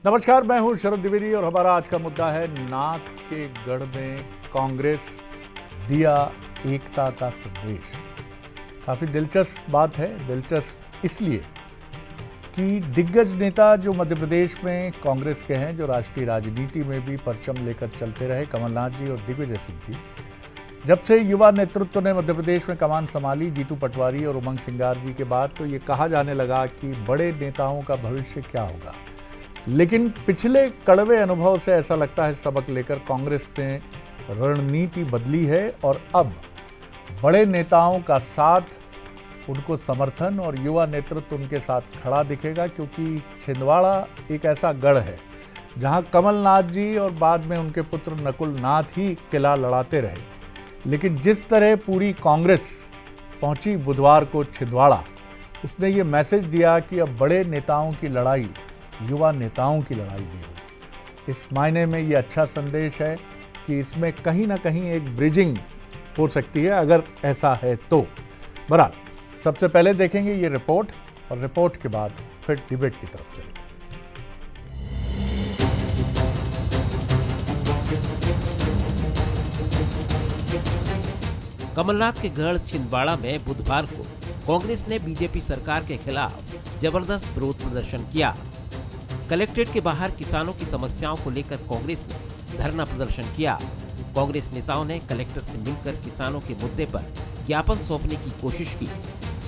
नमस्कार, मैं हूं शरद द्विवेदी और हमारा आज का मुद्दा है नाथ के गढ़ में कांग्रेस दिया एकता का संदेश। काफ़ी दिलचस्प बात है। दिलचस्प इसलिए कि दिग्गज नेता जो मध्य प्रदेश में कांग्रेस के हैं, जो राष्ट्रीय राजनीति में भी परचम लेकर चलते रहे, कमलनाथ जी और दिग्विजय सिंह जी, जब से युवा नेतृत्व ने मध्य प्रदेश में कमान संभाली जीतू पटवारी और उमंग सिंगार जी के बाद, तो ये कहा जाने लगा कि बड़े नेताओं का भविष्य क्या होगा। लेकिन पिछले कड़वे अनुभव से ऐसा लगता है सबक लेकर कांग्रेस ने रणनीति बदली है और अब बड़े नेताओं का साथ, उनको समर्थन और युवा नेतृत्व उनके साथ खड़ा दिखेगा, क्योंकि छिंदवाड़ा एक ऐसा गढ़ है जहां कमलनाथ जी और बाद में उनके पुत्र नकुल नाथ ही किला लड़ाते रहे। लेकिन जिस तरह पूरी कांग्रेस पहुंची बुधवार को छिंदवाड़ा, उसने ये मैसेज दिया कि अब बड़े नेताओं की लड़ाई युवा नेताओं की लड़ाई भी होगी। इस मायने में ये अच्छा संदेश है कि इसमें कहीं ना कहीं एक ब्रिजिंग हो सकती है, अगर ऐसा है तो। बहरहाल, सबसे पहले देखेंगे ये रिपोर्ट और रिपोर्ट के बाद फिर डिबेट की तरफ चलेंगे। कमलनाथ के गढ़ छिंदवाड़ा में बुधवार को कांग्रेस ने बीजेपी सरकार के खिलाफ जबरदस्त विरोध प्रदर्शन किया। कलेक्ट्रेट के बाहर किसानों की समस्याओं को लेकर कांग्रेस ने धरना प्रदर्शन किया। कांग्रेस नेताओं ने कलेक्टर से मिलकर किसानों के मुद्दे पर ज्ञापन सौंपने की कोशिश की।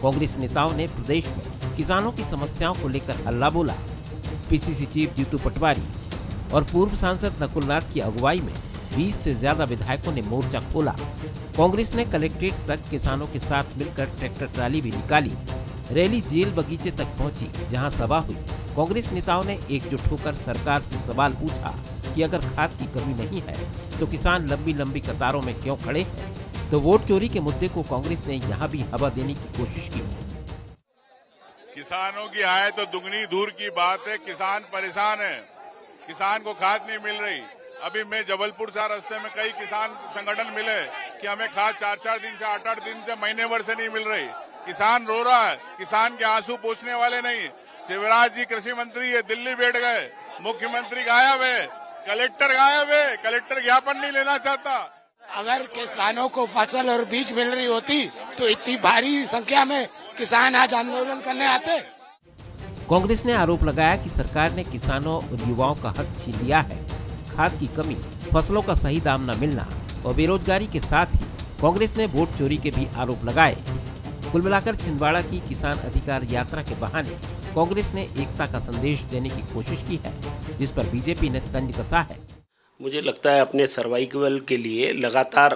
कांग्रेस नेताओं ने प्रदेश में किसानों की समस्याओं को लेकर हल्ला बोला। पीसीसी चीफ जीतू पटवारी और पूर्व सांसद नकुल नाथ की अगुवाई में 20 से ज्यादा विधायकों ने मोर्चा खोला। कांग्रेस ने कलेक्ट्रेट तक किसानों के साथ मिलकर ट्रैक्टर ट्राली भी निकाली। रैली जेल बगीचे तक पहुंची, जहां सभा हुई। कांग्रेस नेताओं ने एकजुट होकर सरकार से सवाल पूछा कि अगर खाद की कमी नहीं है तो किसान लंबी लंबी कतारों में क्यों खड़े हैं। तो वोट चोरी के मुद्दे को कांग्रेस ने यहां भी हवा देने की कोशिश की। किसानों की आय तो दुगनी दूर की बात है, किसान परेशान है, किसान को खाद नहीं मिल रही। अभी मैं जबलपुर से रास्ते में कई किसान संगठन मिले कि हमें खाद 4-4 दिन से 8-8 दिन से महीने भर से नहीं मिल रही। किसान रो रहा है, किसान के आंसू पोंछने वाले नहीं। शिवराज जी कृषि मंत्री है, दिल्ली बैठ गए, मुख्यमंत्री गायब है, कलेक्टर गायब है, कलेक्टर ज्ञापन नहीं लेना चाहता। अगर किसानों को फसल और बीज मिल रही होती तो इतनी भारी संख्या में किसान आज आंदोलन करने आते। कांग्रेस ने आरोप लगाया कि सरकार ने किसानों और युवाओं का हक छीन लिया है। खाद की कमी, फसलों का सही दाम न मिलना और बेरोजगारी के साथ ही कांग्रेस ने वोट चोरी के भी आरोप लगाए। कुल मिलाकर छिंदवाड़ा की किसान अधिकार यात्रा के बहाने कांग्रेस ने एकता का संदेश देने की कोशिश की है, जिस पर बीजेपी ने तंज कसा है। मुझे लगता है अपने सर्वाइवल के लिए लगातार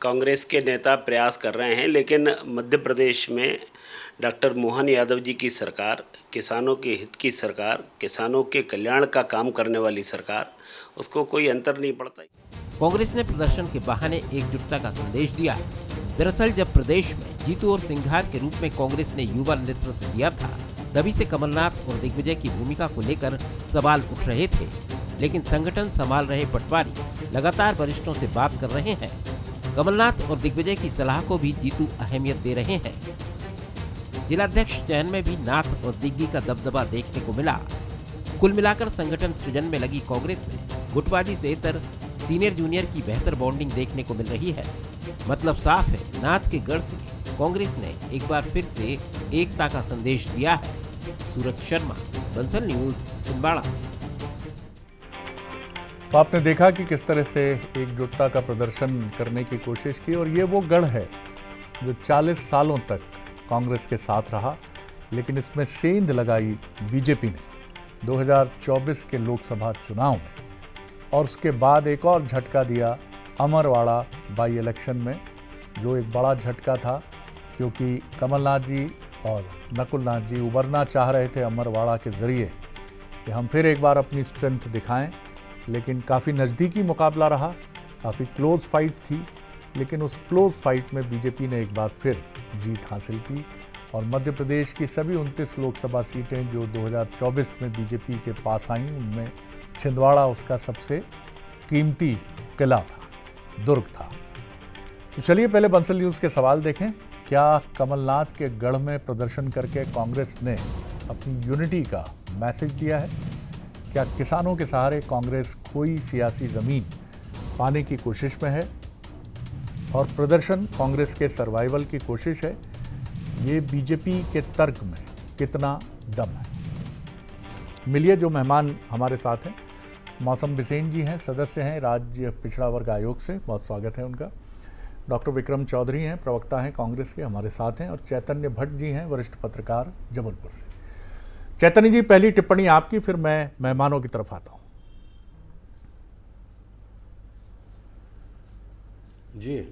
कांग्रेस के नेता प्रयास कर रहे हैं, लेकिन मध्य प्रदेश में डॉक्टर मोहन यादव जी की सरकार, किसानों के हित की सरकार, किसानों के कल्याण का काम करने वाली सरकार, उसको कोई अंतर नहीं पड़ता। कांग्रेस ने प्रदर्शन के बहाने एकजुटता का संदेश दिया। दरअसल जब प्रदेश में जीतू और सिंघार के रूप में कांग्रेस ने युवा नेतृत्व दिया था, तभी से कमलनाथ और दिग्विजय की भूमिका को लेकर सवाल उठ रहे थे। लेकिन संगठन संभाल रहे पटवारी लगातार वरिष्ठों से बात कर रहे हैं। कमलनाथ और दिग्विजय की सलाह को भी जीतू अहमियत दे रहे हैं। जिलाध्यक्ष चयन में भी नाथ और दिग्गी का दबदबा देखने को मिला। कुल मिलाकर संगठन सृजन में लगी कांग्रेस में गुटबाजी से इतर सीनियर जूनियर की बेहतर बॉन्डिंग देखने को मिल रही है। मतलब साफ है, नाथ के गढ़ से कांग्रेस ने एक बार फिर से एकता का संदेश दिया है। सूरज शर्मा, बंसल न्यूज, छिंदवाड़ा। तो आपने देखा कि किस तरह से एकजुटता का प्रदर्शन करने की कोशिश की, और ये वो गढ़ है जो 40 सालों तक कांग्रेस के साथ रहा, लेकिन इसमें सेंध लगाई बीजेपी ने 2024 के लोकसभा चुनाव में, और उसके बाद एक और झटका दिया अमरवाड़ा बाई इलेक्शन में, जो एक बड़ा झटका था, क्योंकि कमलनाथ जी और नकुल नाथ जी उबरना चाह रहे थे अमरवाड़ा के ज़रिए कि हम फिर एक बार अपनी स्ट्रेंथ दिखाएं। लेकिन काफ़ी नज़दीकी मुकाबला रहा, काफ़ी क्लोज फाइट थी, लेकिन उस क्लोज फाइट में बीजेपी ने एक बार फिर जीत हासिल की और मध्य प्रदेश की सभी 29 लोकसभा सीटें जो 2024 में बीजेपी के पास आईं, उनमें छिंदवाड़ा उसका सबसे कीमती किला था, दुर्ग था। तो चलिए पहले बंसल न्यूज़ के सवाल देखें। क्या कमलनाथ के गढ़ में प्रदर्शन करके कांग्रेस ने अपनी यूनिटी का मैसेज दिया है? क्या किसानों के सहारे कांग्रेस कोई सियासी ज़मीन पाने की कोशिश में है और प्रदर्शन कांग्रेस के सर्वाइवल की कोशिश है? ये बीजेपी के तर्क में कितना दम है? मिलिए जो मेहमान हमारे साथ हैं। मौसम बिसेन जी हैं, सदस्य हैं राज्य पिछड़ा वर्ग आयोग से, बहुत स्वागत है उनका। डॉक्टर विक्रम चौधरी हैं, प्रवक्ता हैं कांग्रेस के, हमारे साथ हैं। और चैतन्य भट्ट जी हैं, वरिष्ठ पत्रकार जबलपुर से। चैतन्य जी, पहली टिप्पणी आपकी, फिर मैं मेहमानों की तरफ आता हूं। जी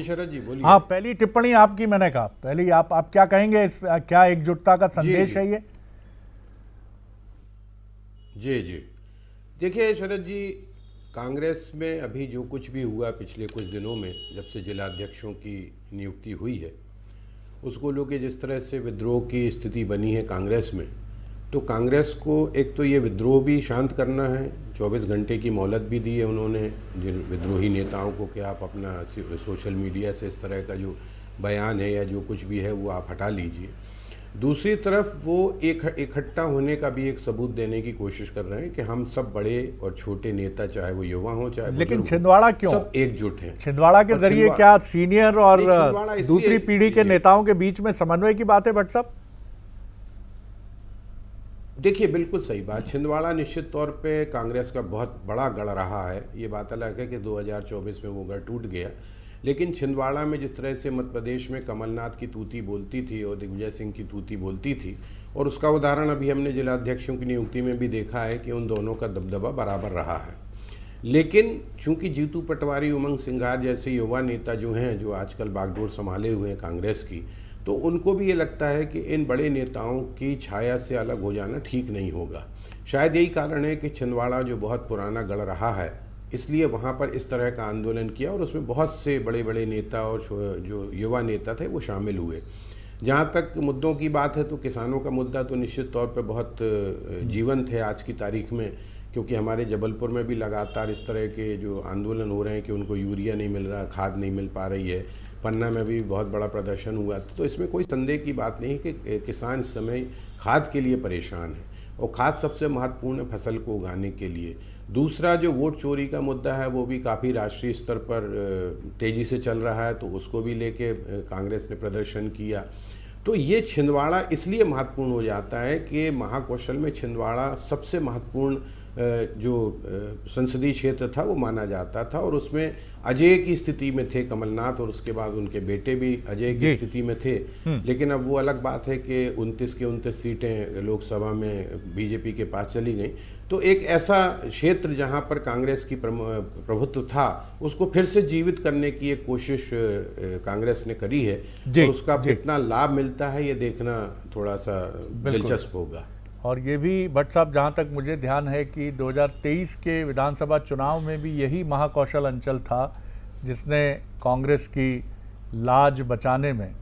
शरद जी बोलिए। हाँ, पहली टिप्पणी आपकी, मैंने कहा पहली आप क्या कहेंगे? इस क्या एकजुटता का संदेश है ये? जी देखिए शरद जी, कांग्रेस में अभी जो कुछ भी हुआ पिछले कुछ दिनों में, जब से जिलाध्यक्षों की नियुक्ति हुई है, उसको लेकर जिस तरह से विद्रोह की स्थिति बनी है कांग्रेस में, तो कांग्रेस को एक तो ये विद्रोह भी शांत करना है। 24 घंटे की मोहलत भी दी है उन्होंने जिन विद्रोही नेताओं को कि आप अपना सोशल मीडिया से इस तरह का जो बयान है या जो कुछ भी है वो आप हटा लीजिए। दूसरी तरफ वो इकट्ठा होने का भी एक सबूत देने की कोशिश कर रहे हैं कि हम सब बड़े और छोटे नेता, चाहे वो युवा हों चाहे, लेकिन छिंदवाड़ा क्यों? सब एकजुट हैं। छिंदवाड़ा के जरिए क्या सीनियर और दूसरी पीढ़ी के नेताओं के बीच में समन्वय की बात है भट्ट साहब? देखिए बिल्कुल सही बात। छिंदवाड़ा निश्चित तौर पे कांग्रेस का बहुत बड़ा गढ़ रहा है। ये बात अलग है कि 2024 में वो गढ़ टूट गया, लेकिन छिंदवाड़ा में जिस तरह से मध्य प्रदेश में कमलनाथ की तूती बोलती थी और दिग्विजय सिंह की तूती बोलती थी, और उसका उदाहरण अभी हमने जिलाध्यक्षों की नियुक्ति में भी देखा है कि उन दोनों का दबदबा बराबर रहा है। लेकिन चूंकि जीतू पटवारी, उमंग सिंघार जैसे युवा नेता जो हैं, जो आजकल बागडोर संभाले हुए हैं कांग्रेस की, तो उनको भी ये लगता है कि इन बड़े नेताओं की छाया से अलग हो जाना ठीक नहीं होगा। शायद यही कारण है कि छिंदवाड़ा जो बहुत पुराना गढ़ रहा है, इसलिए वहाँ पर इस तरह का आंदोलन किया और उसमें बहुत से बड़े बड़े नेता और जो युवा नेता थे वो शामिल हुए। जहाँ तक मुद्दों की बात है तो किसानों का मुद्दा तो निश्चित तौर पर बहुत जीवंत है आज की तारीख में, क्योंकि हमारे जबलपुर में भी लगातार इस तरह के जो आंदोलन हो रहे हैं कि उनको यूरिया नहीं मिल रहा, खाद नहीं मिल पा रही है। पन्ना में भी बहुत बड़ा प्रदर्शन हुआ, तो इसमें कोई संदेह की बात नहीं है कि किसान इस समय खाद के लिए परेशान है, और खाद सबसे महत्वपूर्ण है फसल को उगाने के लिए। दूसरा जो वोट चोरी का मुद्दा है वो भी काफ़ी राष्ट्रीय स्तर पर तेज़ी से चल रहा है, तो उसको भी लेके कांग्रेस ने प्रदर्शन किया। तो ये छिंदवाड़ा इसलिए महत्वपूर्ण हो जाता है कि महाकौशल में छिंदवाड़ा सबसे महत्वपूर्ण जो संसदीय क्षेत्र था वो माना जाता था, और उसमें अजय की स्थिति में थे कमलनाथ, और उसके बाद उनके बेटे भी अजय की स्थिति में थे। लेकिन अब वो अलग बात है कि 29 के 29 सीटें लोकसभा में बीजेपी के पास चली गई। तो एक ऐसा क्षेत्र जहां पर कांग्रेस की प्रभुत्व था, उसको फिर से जीवित करने की एक कोशिश कांग्रेस ने करी है, और उसका कितना लाभ मिलता है ये देखना थोड़ा सा दिलचस्प होगा। और ये भी भट्ट साहब, जहाँ तक मुझे ध्यान है कि 2023 के विधानसभा चुनाव में भी यही महाकौशल अंचल था जिसने कांग्रेस की लाज बचाने में,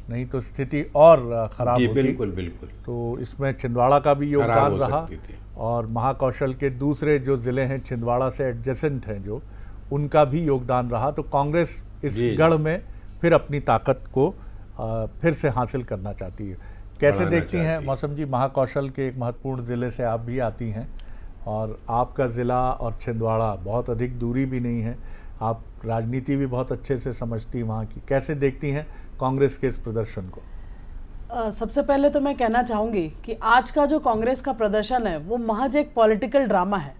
नहीं तो स्थिति और खराब होती। बिल्कुल बिल्कुल। तो इसमें छिंदवाड़ा का भी योगदान रहा, और महाकौशल के दूसरे जो ज़िले हैं छिंदवाड़ा से एडजेसेंट हैं जो, उनका भी योगदान रहा। तो कांग्रेस इस गढ़ में फिर अपनी ताकत को फिर से हासिल करना चाहती है। कैसे देखती हैं मौसम जी? महाकौशल के एक महत्वपूर्ण ज़िले से आप भी आती हैं, और आपका ज़िला और छिंदवाड़ा बहुत अधिक दूरी भी नहीं है, आप राजनीति भी बहुत अच्छे से समझती वहाँ की। कैसे देखती हैं कांग्रेस के इस प्रदर्शन को? सबसे पहले तो मैं कहना चाहूँगी कि आज का जो कांग्रेस का प्रदर्शन है वो महज एक पॉलिटिकल ड्रामा है।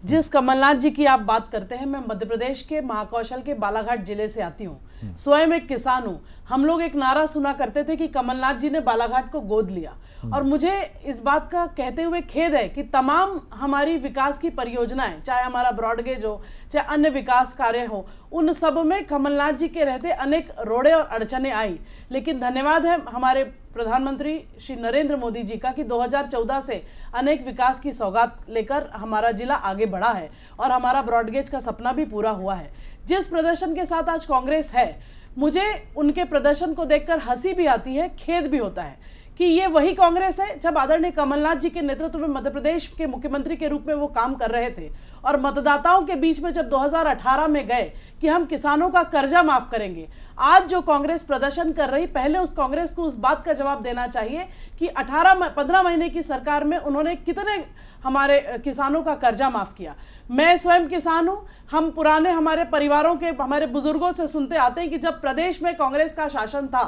जिस कमलनाथ जी की आप बात करते हैं, मैं मध्य प्रदेश के महाकौशल के बालाघाट जिले से आती हूँ, स्वयं एक किसान हूँ। हम लोग एक नारा सुना करते थे कि कमलनाथ जी ने बालाघाट को गोद लिया, और मुझे इस बात का कहते हुए खेद है कि तमाम हमारी विकास की परियोजनाएं, चाहे हमारा ब्रॉडगेज हो, चाहे अन्य विकास कार्य हो, उन सब में कमलनाथ जी के रहते अनेक रोड़े और अड़चने आई। लेकिन धन्यवाद है हमारे प्रधानमंत्री श्री नरेंद्र मोदी जी का कि 2014 से अनेक विकास की सौगात लेकर हमारा जिला आगे बढ़ा है, और हमारा ब्रॉडगेज का सपना भी पूरा हुआ है। जिस प्रदर्शन के साथ आज कांग्रेस है, मुझे उनके प्रदर्शन को देखकर हंसी भी आती है, खेद भी होता है कि ये वही कांग्रेस है जब आदरणीय कमलनाथ जी के नेतृत्व में मध्य प्रदेश के मुख्यमंत्री के रूप में वो काम कर रहे थे, और मतदाताओं के बीच में जब 2018 में गए कि हम किसानों का कर्जा माफ करेंगे। आज जो कांग्रेस प्रदर्शन कर रही, पहले उस कांग्रेस को उस बात का जवाब देना चाहिए कि 15 महीने की सरकार में उन्होंने कितने हमारे किसानों का कर्जा माफ किया। मैं स्वयं किसान हूं, हम पुराने हमारे परिवारों के, हमारे बुजुर्गों से सुनते आते हैं कि जब प्रदेश में कांग्रेस का शासन था,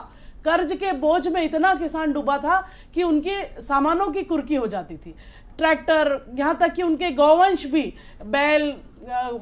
कर्ज के बोझ में इतना किसान डूबा था कि उनके सामानों की कुर्की हो जाती थी। ट्रैक्टर, यहाँ तक कि उनके गौवंश भी, बैल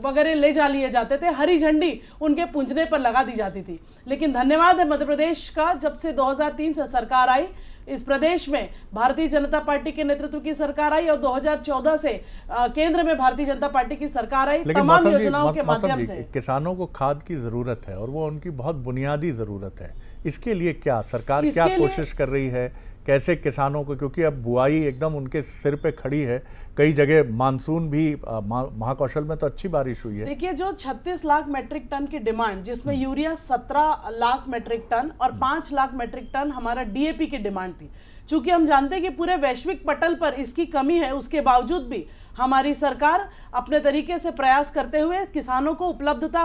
वगैरह ले जा लिए जाते थे, हरी झंडी उनके पूंजने पर लगा दी जाती थी। लेकिन धन्यवाद है मध्य प्रदेश का, जब से 2003 से सरकार आई, इस प्रदेश में भारतीय जनता पार्टी के नेतृत्व की सरकार आई और 2014 से केंद्र में भारतीय जनता पार्टी की सरकार आई। तमाम योजनाओं के माध्यम से किसानों को खाद की जरूरत है और वो उनकी बहुत बुनियादी जरूरत है। इसके लिए क्या सरकार क्या कोशिश कर रही है, कैसे किसानों को, क्योंकि अब बुआई एकदम उनके सिर पे खड़ी है, कई जगह मानसून भी, महाकौशल में तो अच्छी बारिश हुई है। देखिए, जो 36 लाख मेट्रिक टन की डिमांड, जिसमें यूरिया 17 लाख मेट्रिक टन और 5 लाख मेट्रिक टन हमारा डीएपी की डिमांड थी। चूंकि हम जानते हैं कि पूरे वैश्विक पटल पर इसकी कमी है, उसके बावजूद भी हमारी सरकार अपने तरीके से प्रयास करते हुए किसानों को उपलब्धता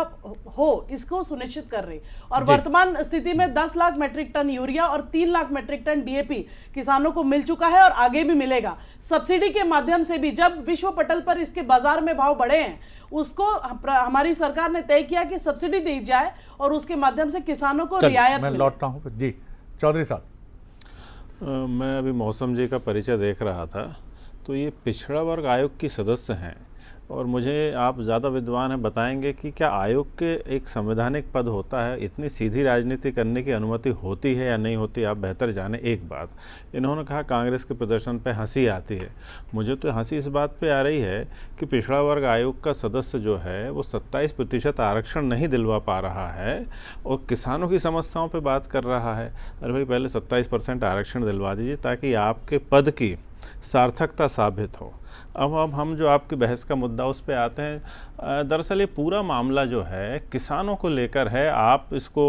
हो इसको सुनिश्चित कर रही। और वर्तमान स्थिति में 10 लाख मेट्रिक टन यूरिया और 3 लाख मेट्रिक टन डीएपी किसानों को मिल चुका है और आगे भी मिलेगा। सब्सिडी के माध्यम से भी, जब विश्व पटल पर इसके बाजार में भाव बढ़े हैं, उसको हमारी सरकार ने तय किया कि सब्सिडी दी जाए और उसके माध्यम से किसानों को रियायत मैं लौटता हूँ जी। चौधरी साहब, मैं अभी मौसम जी का परिचय देख रहा था, तो ये पिछड़ा वर्ग आयोग की सदस्य हैं और मुझे आप ज़्यादा विद्वान हैं, बताएंगे कि क्या आयोग के एक संवैधानिक पद होता है, इतनी सीधी राजनीति करने की अनुमति होती है या नहीं होती, आप बेहतर जाने। एक बात इन्होंने कहा कांग्रेस के प्रदर्शन पे हंसी आती है, मुझे तो हंसी इस बात पे आ रही है कि पिछड़ा वर्ग आयोग का सदस्य जो है वो 27% आरक्षण नहीं दिलवा पा रहा है और किसानों की समस्याओं पर बात कर रहा है। अरे भाई, पहले 27% आरक्षण दिलवा दीजिए ताकि आपके पद की सार्थकता साबित हो। अब हम जो आपकी बहस का मुद्दा उस पे आते हैं। दरअसल ये पूरा मामला जो है किसानों को लेकर है। आप इसको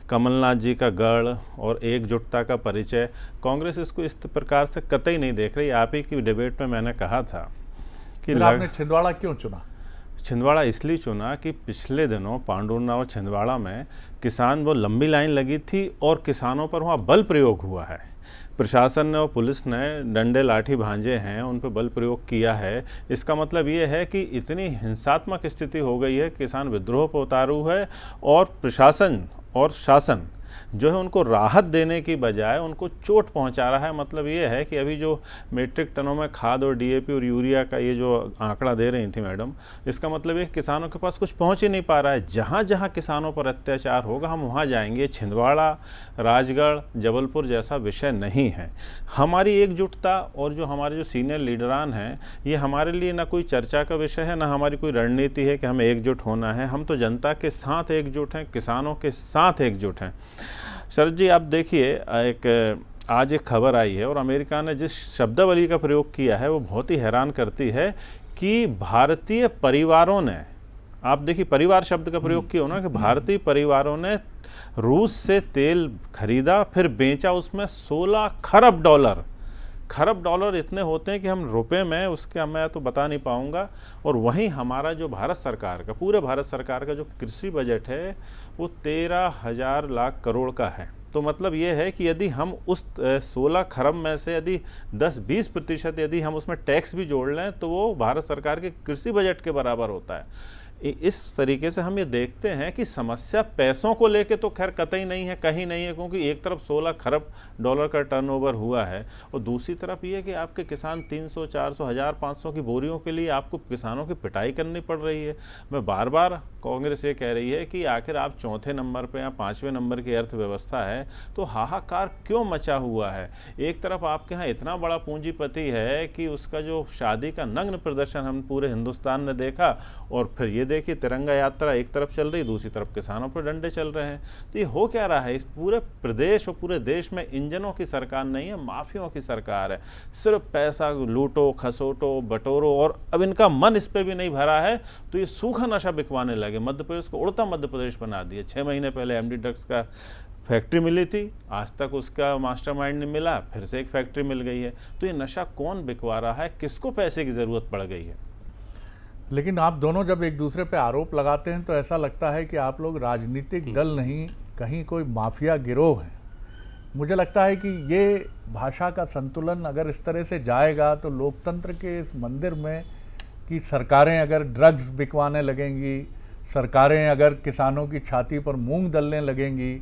कमलनाथ जी का गढ़ और एकजुटता का परिचय, कांग्रेस इसको इस प्रकार से कतई नहीं देख रही। आप ही की डिबेट में मैंने कहा था कि आपने छिंदवाड़ा क्यों चुना? छिंदवाड़ा इसलिए चुना कि पिछले दिनों पांडुरना और छिंदवाड़ा में किसान, वो लंबी लाइन लगी थी और किसानों पर वहाँ बल प्रयोग हुआ है। प्रशासन ने और पुलिस ने डंडे लाठी भांजे हैं, उन पर बल प्रयोग किया है। इसका मतलब ये है कि इतनी हिंसात्मक स्थिति हो गई है, किसान विद्रोह पर उतारू है और प्रशासन और शासन जो है उनको राहत देने की बजाय उनको चोट पहुंचा रहा है। मतलब ये है कि अभी जो मीट्रिक टनों में खाद और डीएपी और यूरिया का ये जो आंकड़ा दे रही थी मैडम, इसका मतलब ये किसानों के पास कुछ पहुंच ही नहीं पा रहा है। जहां जहां किसानों पर अत्याचार होगा हम वहां जाएंगे। छिंदवाड़ा, राजगढ़, जबलपुर जैसा विषय नहीं है। हमारी एकजुटता और जो हमारे जो सीनियर लीडरान हैं, ये हमारे लिए ना कोई चर्चा का विषय है, ना हमारी कोई रणनीति है कि हमें एकजुट होना है। हम तो जनता के साथ एकजुट हैं, किसानों के साथ एकजुट हैं। शरद जी, आप देखिए, आज एक खबर आई है और अमेरिका ने जिस शब्दावली का प्रयोग किया है वो बहुत ही हैरान करती है कि भारतीय परिवारों ने, आप देखिए परिवार शब्द का प्रयोग किया हो ना, कि भारतीय परिवारों ने रूस से तेल खरीदा, फिर बेचा, उसमें 16 खरब डॉलर। खरब डॉलर इतने होते हैं कि हम रुपए में उसके मैं तो बता नहीं पाऊंगा। और वहीं हमारा जो भारत सरकार का, पूरे भारत सरकार का जो कृषि बजट है वो 13,000 लाख करोड़ का है। तो मतलब ये है कि यदि हम उस 16 खरब में से यदि 10-20% यदि हम उसमें टैक्स भी जोड़ लें तो वो भारत सरकार के कृषि बजट के बराबर होता है। इस तरीके से हम ये देखते हैं कि समस्या पैसों को लेके तो खैर कतई नहीं है, कहीं नहीं है, क्योंकि एक तरफ 16 खरब डॉलर का टर्नओवर हुआ है और दूसरी तरफ ये कि आपके किसान 300, 400, 1000, 500 की बोरियों के लिए आपको किसानों की पिटाई करनी पड़ रही है। मैं बार बार कांग्रेस ये कह रही है कि आखिर आप चौथे नंबर पे या 5वें नंबर की अर्थव्यवस्था है तो हाहाकार क्यों मचा हुआ है। एक तरफ आपके यहाँ इतना बड़ा पूंजीपति है कि उसका जो शादी का नग्न प्रदर्शन हम पूरे हिंदुस्तान ने देखा, और फिर ये देखिए तिरंगा यात्रा एक तरफ चल रही, दूसरी तरफ किसानों पर डंडे चल रहे हैं। तो ये हो क्या रहा है? इस पूरे प्रदेश और पूरे देश में इंजनों की सरकार नहीं है, माफियाओं की सरकार है। सिर्फ पैसा लूटो, खसोटो, बटोरो, और अब इनका मन इस पे भी नहीं भरा है तो ये सूखा नशा बिकवाने लगे। मध्य प्रदेश को उड़ता मध्य प्रदेश बना दिया। 6 महीने पहले एमडी ड्रग्स का फैक्ट्री मिली थी, आज तक उसका मास्टरमाइंड नहीं मिला, फिर से एक फैक्ट्री मिल गई है। तो ये नशा कौन बिकवा रहा है, किसको पैसे की जरूरत पड़ गई है? लेकिन आप दोनों जब एक दूसरे पे आरोप लगाते हैं तो ऐसा लगता है कि आप लोग राजनीतिक दल नहीं, कहीं कोई माफिया गिरोह है। मुझे लगता है कि ये भाषा का संतुलन अगर इस तरह से जाएगा तो लोकतंत्र के इस मंदिर में कि सरकारें अगर ड्रग्स बिकवाने लगेंगी, सरकारें अगर किसानों की छाती पर मूंग दलने लगेंगी,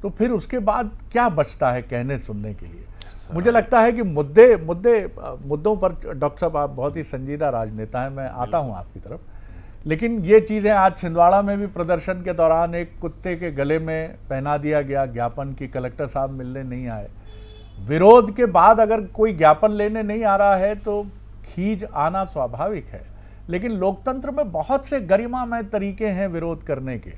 तो फिर उसके बाद क्या बचता है कहने सुनने के लिए। मुझे लगता है कि मुद्दों पर डॉक्टर साहब आप बहुत ही संजीदा राजनेता हैं, मैं आता हूं आपकी तरफ, लेकिन ये चीज़ें आज छिंदवाड़ा में भी प्रदर्शन के दौरान एक कुत्ते के गले में पहना दिया गया ज्ञापन की कलेक्टर साहब मिलने नहीं आए। विरोध के बाद अगर कोई ज्ञापन लेने नहीं आ रहा है तो खींच आना स्वाभाविक है, लेकिन लोकतंत्र में बहुत से गरिमामय तरीके हैं विरोध करने के।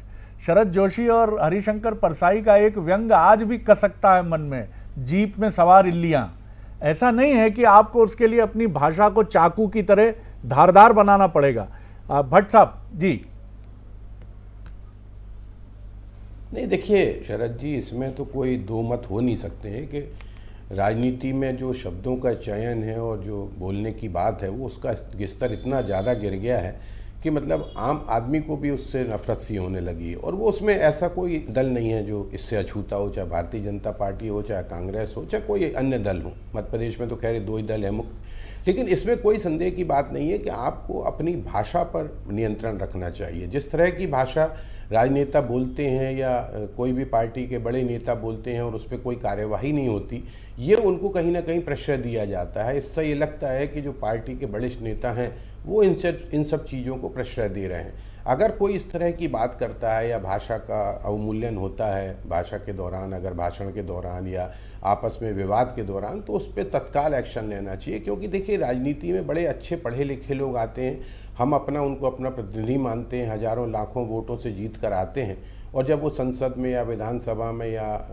शरद जोशी और हरिशंकर परसाई का एक व्यंग आज भी कस सकता है मन में, जीप में सवार इल्लियां। ऐसा नहीं है कि आपको उसके लिए अपनी भाषा को चाकू की तरह धारदार बनाना पड़ेगा। भट्ट साहब जी। नहीं, देखिए शरद जी, इसमें तो कोई दो मत हो नहीं सकते हैं कि राजनीति में जो शब्दों का चयन है और जो बोलने की बात है वो उसका स्तर इतना ज़्यादा गिर गया है कि मतलब आम आदमी को भी उससे नफरत सी होने लगी। और वो उसमें ऐसा कोई दल नहीं है जो इससे अछूता हो, चाहे भारतीय जनता पार्टी हो, चाहे कांग्रेस हो, चाहे कोई अन्य दल हो। मध्य प्रदेश में तो खैर 2 ही दल है मुख्य, लेकिन इसमें कोई संदेह की बात नहीं है कि आपको अपनी भाषा पर नियंत्रण रखना चाहिए। जिस तरह की भाषा राजनेता बोलते हैं या कोई भी पार्टी के बड़े नेता बोलते हैं और उस पर कोई कार्यवाही नहीं होती, ये उनको कहीं ना कहीं प्रेशर दिया जाता है। इससे ये लगता है कि जो पार्टी के बड़े नेता हैं वो इन सब चीज़ों को प्रेशर दे रहे हैं। अगर कोई इस तरह की बात करता है या भाषा का अवमूल्यन होता है भाषा के दौरान, अगर भाषण के दौरान या आपस में विवाद के दौरान, तो उस पर तत्काल एक्शन लेना चाहिए। क्योंकि देखिए, राजनीति में बड़े अच्छे पढ़े लिखे लोग आते हैं, हम उनको अपना प्रतिनिधि मानते हैं, हजारों लाखों वोटों से जीत कर आते हैं, और जब वो संसद में या विधानसभा में या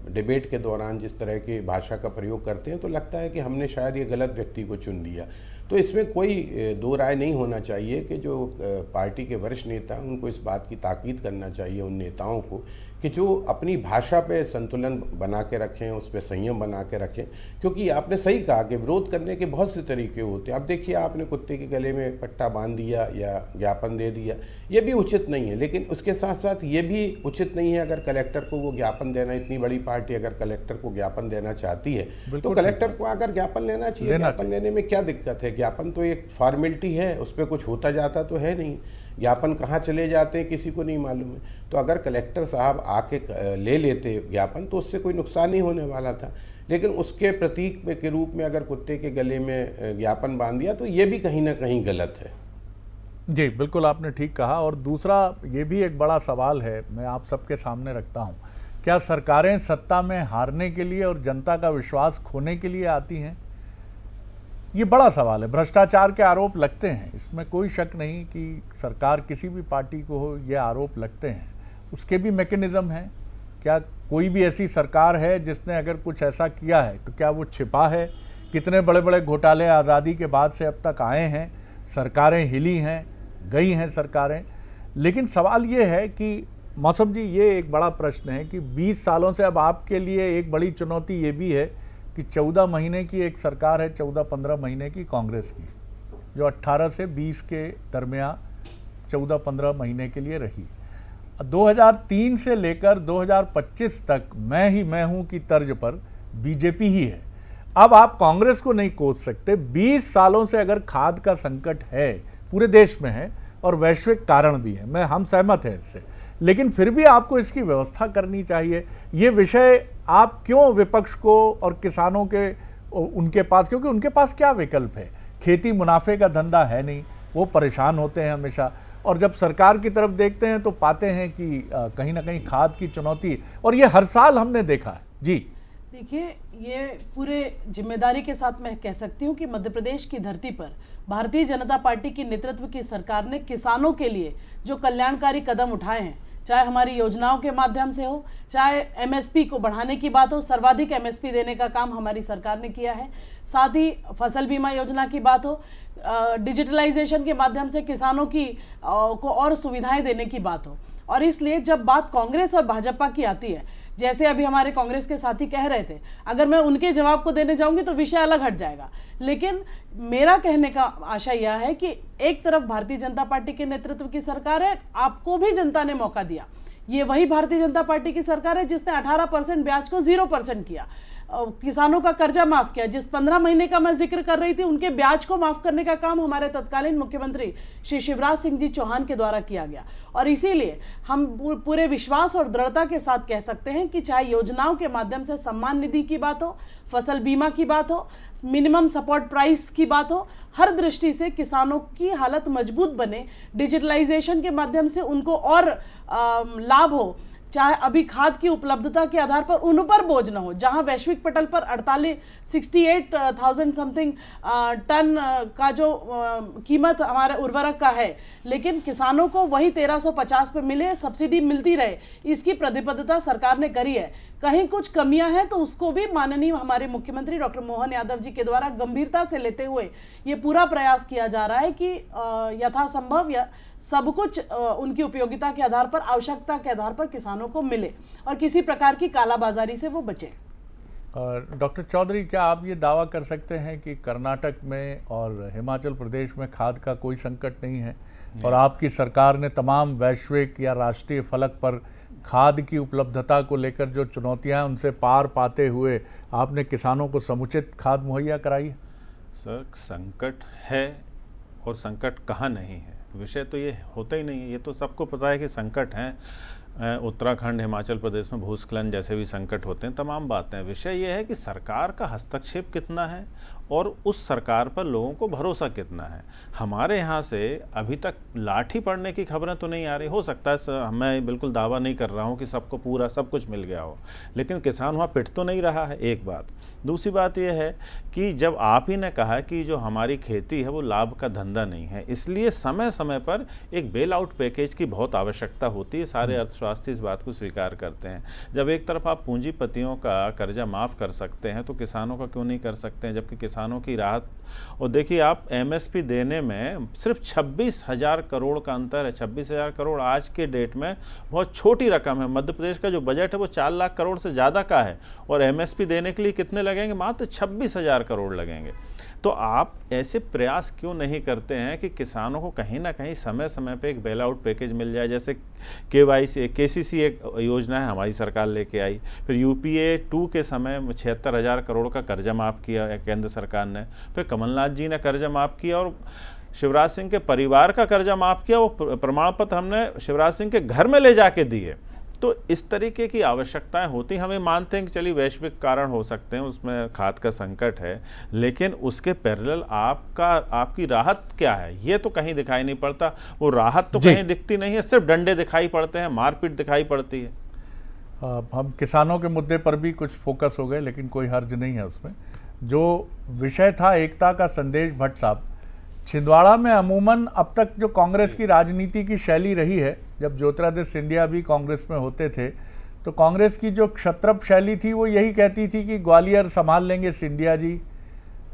डिबेट के दौरान जिस तरह की भाषा का प्रयोग करते हैं तो लगता है कि हमने शायद ये गलत व्यक्ति को चुन लिया। तो इसमें कोई दो राय नहीं होना चाहिए कि जो पार्टी के वरिष्ठ नेता हैं उनको इस बात की ताकीद करना चाहिए उन नेताओं को कि जो अपनी भाषा पे संतुलन बना के रखें, उस पर संयम बना के रखें। क्योंकि आपने सही कहा कि विरोध करने के बहुत से तरीके होते हैं। अब देखिए, आपने कुत्ते के गले में पट्टा बांध दिया या ज्ञापन दे दिया, ये भी उचित नहीं है। लेकिन उसके साथ साथ ये भी उचित नहीं है अगर कलेक्टर को वो ज्ञापन देना, इतनी बड़ी पार्टी अगर कलेक्टर को ज्ञापन देना चाहती है तो कलेक्टर को अगर ज्ञापन लेना चाहिए। ज्ञापन लेने में क्या दिक्कत है? ज्ञापन तो एक फॉर्मेलिटी है, उस पर कुछ होता जाता तो है नहीं। ज्ञापन कहाँ चले जाते हैं किसी को नहीं मालूम है। तो अगर कलेक्टर साहब आके ले लेते ज्ञापन तो उससे कोई नुकसान नहीं होने वाला था। लेकिन उसके प्रतीक के रूप में अगर कुत्ते के गले में ज्ञापन बांध दिया तो ये भी कहीं ना कहीं गलत है। जी बिल्कुल, आपने ठीक कहा। और दूसरा ये भी एक बड़ा सवाल है, मैं आप सबके सामने रखता हूँ, क्या सरकारें सत्ता में हारने के लिए और जनता का विश्वास खोने के लिए आती हैं? ये बड़ा सवाल है। भ्रष्टाचार के आरोप लगते हैं, इसमें कोई शक नहीं कि सरकार किसी भी पार्टी को हो ये आरोप लगते हैं। उसके भी मैकेनिज्म हैं। क्या कोई भी ऐसी सरकार है जिसने अगर कुछ ऐसा किया है तो क्या वो छिपा है? कितने बड़े बड़े घोटाले आज़ादी के बाद से अब तक आए हैं, सरकारें हिली हैं, गई हैं सरकारें। लेकिन सवाल ये है कि मौसम जी, ये एक बड़ा प्रश्न है कि 20 सालों से अब आपके लिए एक बड़ी चुनौती ये भी है कि 14 महीने की एक सरकार है, 14-15 महीने की कांग्रेस की, जो 18 से 20 के दरमियान 14-15 महीने के लिए रही। 2003 से लेकर 2025 तक मैं हूं की तर्ज पर बीजेपी ही है। अब आप कांग्रेस को नहीं कोस सकते। 20 सालों से अगर खाद का संकट है, पूरे देश में है और वैश्विक कारण भी है, हम सहमत हैं इससे, लेकिन फिर भी आपको इसकी व्यवस्था करनी चाहिए। ये विषय आप क्यों विपक्ष को और किसानों के उनके पास, क्योंकि उनके पास क्या विकल्प है? खेती मुनाफे का धंधा है नहीं, वो परेशान होते हैं हमेशा। और जब सरकार की तरफ देखते हैं तो पाते हैं कि कहीं ना कहीं खाद की चुनौती, और ये हर साल हमने देखा है। जी देखिए, ये पूरे जिम्मेदारी के साथ मैं कह सकती हूँ कि मध्य प्रदेश की धरती पर भारतीय जनता पार्टी की नेतृत्व की सरकार ने किसानों के लिए जो कल्याणकारी कदम उठाए हैं, चाहे हमारी योजनाओं के माध्यम से हो, चाहे एमएसपी को बढ़ाने की बात हो, सर्वाधिक एमएसपी देने का काम हमारी सरकार ने किया है, साथ ही फसल बीमा योजना की बात हो, डिजिटलाइजेशन के माध्यम से किसानों की को और सुविधाएं देने की बात हो। और इसलिए जब बात कांग्रेस और भाजपा की आती है, जैसे अभी हमारे कांग्रेस के साथी कह रहे थे, अगर मैं उनके जवाब को देने जाऊंगी तो विषय अलग हट जाएगा। लेकिन मेरा कहने का आशय यह है कि एक तरफ भारतीय जनता पार्टी के नेतृत्व की सरकार है, आपको भी जनता ने मौका दिया। ये वही भारतीय जनता पार्टी की सरकार है जिसने 18% ब्याज को 0% किया, किसानों का कर्जा माफ किया। जिस 15 महीने का मैं जिक्र कर रही थी, उनके ब्याज को माफ करने का काम हमारे तत्कालीन मुख्यमंत्री श्री शिवराज सिंह जी चौहान के द्वारा किया गया। और इसीलिए हम पूरे विश्वास और दृढ़ता के साथ कह सकते हैं कि चाहे योजनाओं के माध्यम से सम्मान निधि की बात हो, फसल बीमा की बात हो, मिनिमम सपोर्ट प्राइस की बात हो, हर दृष्टि से किसानों की हालत मजबूत बने, डिजिटलाइजेशन के माध्यम से उनको और लाभ हो, चाहे अभी खाद की उपलब्धता के आधार पर उन पर बोझ न हो। जहां वैश्विक पटल पर 68,000 समथिंग टन का जो कीमत हमारे उर्वरक का है, लेकिन किसानों को वही 1350 पे मिले, सब्सिडी मिलती रहे, इसकी प्रतिबद्धता सरकार ने करी है। कहीं कुछ कमियां हैं तो उसको भी माननीय हमारे मुख्यमंत्री डॉक्टर मोहन यादव जी के द्वारा गंभीरता से लेते हुए ये पूरा प्रयास किया जा रहा है कि यथासंभव सब कुछ उनकी उपयोगिता के आधार पर, आवश्यकता के आधार पर किसानों को मिले और किसी प्रकार की कालाबाजारी से वो बचे। डॉक्टर चौधरी, क्या आप ये दावा कर सकते हैं कि कर्नाटक में और हिमाचल प्रदेश में खाद का कोई संकट नहीं है और आपकी सरकार ने तमाम वैश्विक या राष्ट्रीय फलक पर खाद की उपलब्धता को लेकर जो चुनौतियां हैं उनसे पार पाते हुए आपने किसानों को समुचित खाद मुहैया कराई है? सर, संकट है और संकट कहाँ नहीं है, विषय तो ये होता ही नहीं है। ये तो सबको पता है कि संकट हैं। उत्तराखंड, हिमाचल प्रदेश में भूस्खलन जैसे भी संकट होते हैं, तमाम बातें। विषय ये है कि सरकार का हस्तक्षेप कितना है और उस सरकार पर लोगों को भरोसा कितना है। हमारे यहाँ से अभी तक लाठी पड़ने की खबरें तो नहीं आ रही। हो सकता है, मैं बिल्कुल दावा नहीं कर रहा हूँ कि सबको पूरा सब कुछ मिल गया हो, लेकिन किसान वहाँ पिट तो नहीं रहा है, एक बात। दूसरी बात यह है कि जब आप ही ने कहा कि जो हमारी खेती है वो लाभ का धंधा नहीं है, इसलिए समय समय पर एक बेल आउट पैकेज की बहुत आवश्यकता होती है। सारे अर्थशास्त्री इस बात को स्वीकार करते हैं। जब एक तरफ आप पूंजीपतियों का कर्जा माफ़ कर सकते हैं तो किसानों का क्यों नहीं कर सकते हैं, जबकि किसानों की राहत। और देखिए, आप एमएसपी देने में सिर्फ 26,000 करोड़ का अंतर है। 26,000 करोड़ आज के डेट में बहुत छोटी रकम है। मध्य प्रदेश का जो बजट है वो 4 लाख करोड़ से ज़्यादा का है और एमएसपी देने के लिए कितने लगेंगे? मात्र 26,000 करोड़ लगेंगे। तो आप ऐसे प्रयास क्यों नहीं करते हैं कि किसानों को कहीं ना कहीं समय समय पे एक बेल आउट पैकेज मिल जाए? जैसे केसीसी एक योजना है हमारी सरकार लेके आई, फिर यूपीए 2 के समय 76,000 करोड़ का कर्जा माफ़ किया केंद्र सरकार ने, फिर कमलनाथ जी ने कर्जा माफ़ किया और शिवराज सिंह के परिवार का कर्जा माफ़ किया। वो प्रमाण पत्र हमने शिवराज सिंह के घर में ले जाके दिए। तो इस तरीके की आवश्यकताएं होती। हमें मानते हैं कि चलिए वैश्विक कारण हो सकते हैं, उसमें खाद का संकट है, लेकिन उसके पैरेलल आपकी राहत क्या है ये तो कहीं दिखाई नहीं पड़ता। वो राहत तो कहीं दिखती नहीं है, सिर्फ डंडे दिखाई पड़ते हैं, मारपीट दिखाई पड़ती है। हम किसानों के मुद्दे पर भी कुछ फोकस हो गए, लेकिन कोई हर्ज नहीं है उसमें। जो विषय था एकता का संदेश भट्ट साहब, छिंदवाड़ा में अमूमन अब तक जो कांग्रेस की राजनीति की शैली रही है, जब ज्योतिरादित्य सिंधिया भी कांग्रेस में होते थे तो कांग्रेस की जो क्षत्रप शैली थी वो यही कहती थी कि ग्वालियर संभाल लेंगे सिंधिया जी,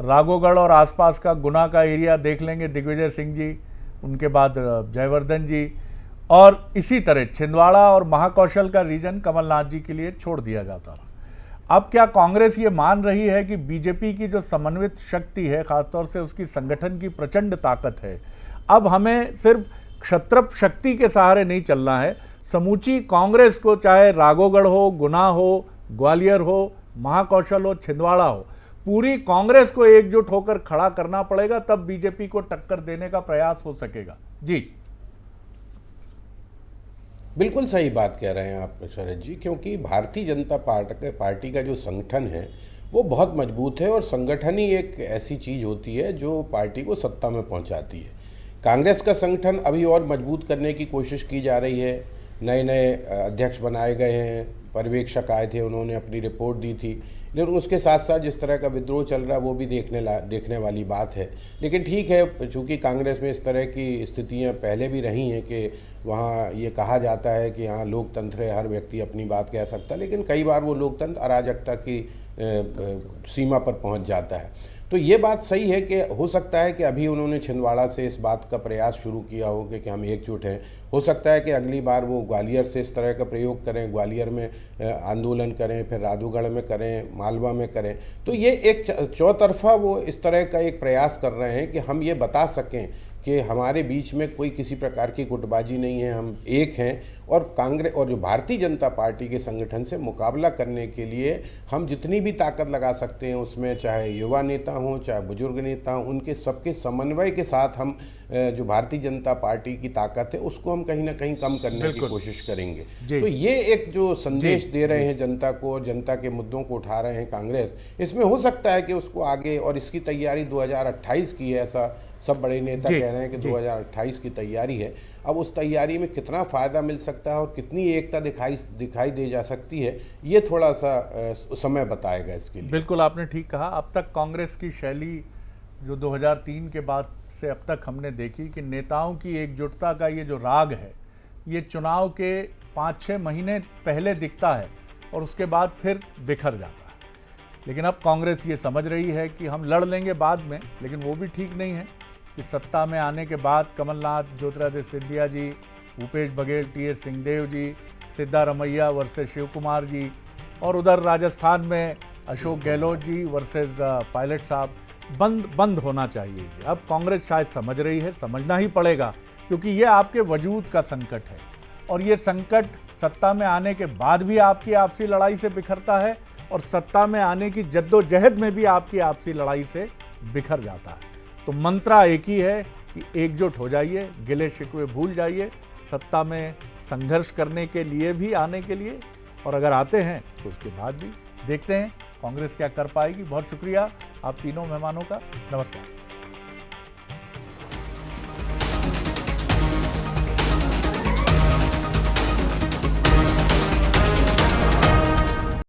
राघोगढ़ और आसपास का गुना का एरिया देख लेंगे दिग्विजय सिंह जी, उनके बाद जयवर्धन जी, और इसी तरह छिंदवाड़ा और महाकौशल का रीजन कमलनाथ जी के लिए छोड़ दिया जाता रहा। अब क्या कांग्रेस ये मान रही है कि बीजेपी की जो समन्वित शक्ति है, खासतौर से उसकी संगठन की प्रचंड ताकत है, अब हमें सिर्फ क्षत्रप शक्ति के सहारे नहीं चलना है, समूची कांग्रेस को, चाहे राघोगढ़ हो, गुना हो, ग्वालियर हो, महाकौशल हो, छिंदवाड़ा हो, पूरी कांग्रेस को एकजुट होकर खड़ा करना पड़ेगा, तब बीजेपी को टक्कर देने का प्रयास हो सकेगा। जी बिल्कुल सही बात कह रहे हैं आप शरद जी, क्योंकि भारतीय जनता पार्टी का जो संगठन है वो बहुत मजबूत है और संगठन ही एक ऐसी चीज़ होती है जो पार्टी को सत्ता में पहुंचाती है। कांग्रेस का संगठन अभी और मजबूत करने की कोशिश की जा रही है। नए नए अध्यक्ष बनाए गए हैं, पर्यवेक्षक आए थे, उन्होंने अपनी रिपोर्ट दी थी, लेकिन उसके साथ साथ जिस तरह का विद्रोह चल रहा है वो भी देखने वाली बात है। लेकिन ठीक है, चूँकि कांग्रेस में इस तरह की स्थितियां पहले भी रही हैं कि वहाँ ये कहा जाता है कि यहाँ लोकतंत्र है, हर व्यक्ति अपनी बात कह सकता है, लेकिन कई बार वो लोकतंत्र अराजकता की सीमा पर पहुँच जाता है। तो ये बात सही है कि हो सकता है कि अभी उन्होंने छिंदवाड़ा से इस बात का प्रयास शुरू किया हो कि हम एकजुट हैं। हो सकता है कि अगली बार वो ग्वालियर से इस तरह का प्रयोग करें, ग्वालियर में आंदोलन करें, फिर राधूगढ़ में करें, मालवा में करें। तो ये एक चौतरफा वो इस तरह का एक प्रयास कर रहे हैं कि हम ये बता सकें कि हमारे बीच में कोई किसी प्रकार की गुटबाजी नहीं है, हम एक हैं और कांग्रेस और जो भारतीय जनता पार्टी के संगठन से मुकाबला करने के लिए हम जितनी भी ताकत लगा सकते हैं उसमें, चाहे युवा नेता हों चाहे बुजुर्ग नेता हों, उनके सबके समन्वय के साथ हम जो भारतीय जनता पार्टी की ताकत है उसको हम कहीं ना कहीं कम करने की कोशिश करेंगे। तो ये एक जो संदेश दे रहे हैं जनता को, जनता के मुद्दों को उठा रहे हैं कांग्रेस, इसमें हो सकता है कि उसको आगे, और इसकी तैयारी 2028 की है, ऐसा सब बड़े नेता कह रहे हैं कि 2028 की तैयारी है। अब उस तैयारी में कितना फ़ायदा मिल सकता है और कितनी एकता दिखाई दे जा सकती है, ये थोड़ा सा समय बताएगा इसके लिए। बिल्कुल आपने ठीक कहा। अब तक कांग्रेस की शैली जो 2003 के बाद से अब तक हमने देखी कि नेताओं की एकजुटता का ये जो राग है, ये चुनाव के 5-6 महीने पहले दिखता है और उसके बाद फिर बिखर जाता है। लेकिन अब कांग्रेस ये समझ रही है कि हम लड़ लेंगे बाद में, लेकिन वो भी ठीक नहीं है कि सत्ता में आने के बाद कमलनाथ, ज्योतिरादित्य सिंधिया जी, भूपेश बघेल, टी.एस. सिंहदेव जी, सिद्धारमैया वर्सेस शिव कुमार जी, और उधर राजस्थान में अशोक गहलोत जी वर्सेस पायलट साहब, बंद होना चाहिए। अब कांग्रेस शायद समझ रही है, समझना ही पड़ेगा, क्योंकि ये आपके वजूद का संकट है और ये संकट सत्ता में आने के बाद भी आपकी आपसी लड़ाई से बिखरता है और सत्ता में आने की जद्दोजहद में भी आपकी आपसी लड़ाई से बिखर जाता है। तो मंत्रा एक ही है कि एकजुट हो जाइए, गिले शिकवे भूल जाइए, सत्ता में संघर्ष करने के लिए भी आने के लिए, और अगर आते हैं तो उसके बाद भी देखते हैं कांग्रेस क्या कर पाएगी। बहुत शुक्रिया आप तीनों मेहमानों का। नमस्कार।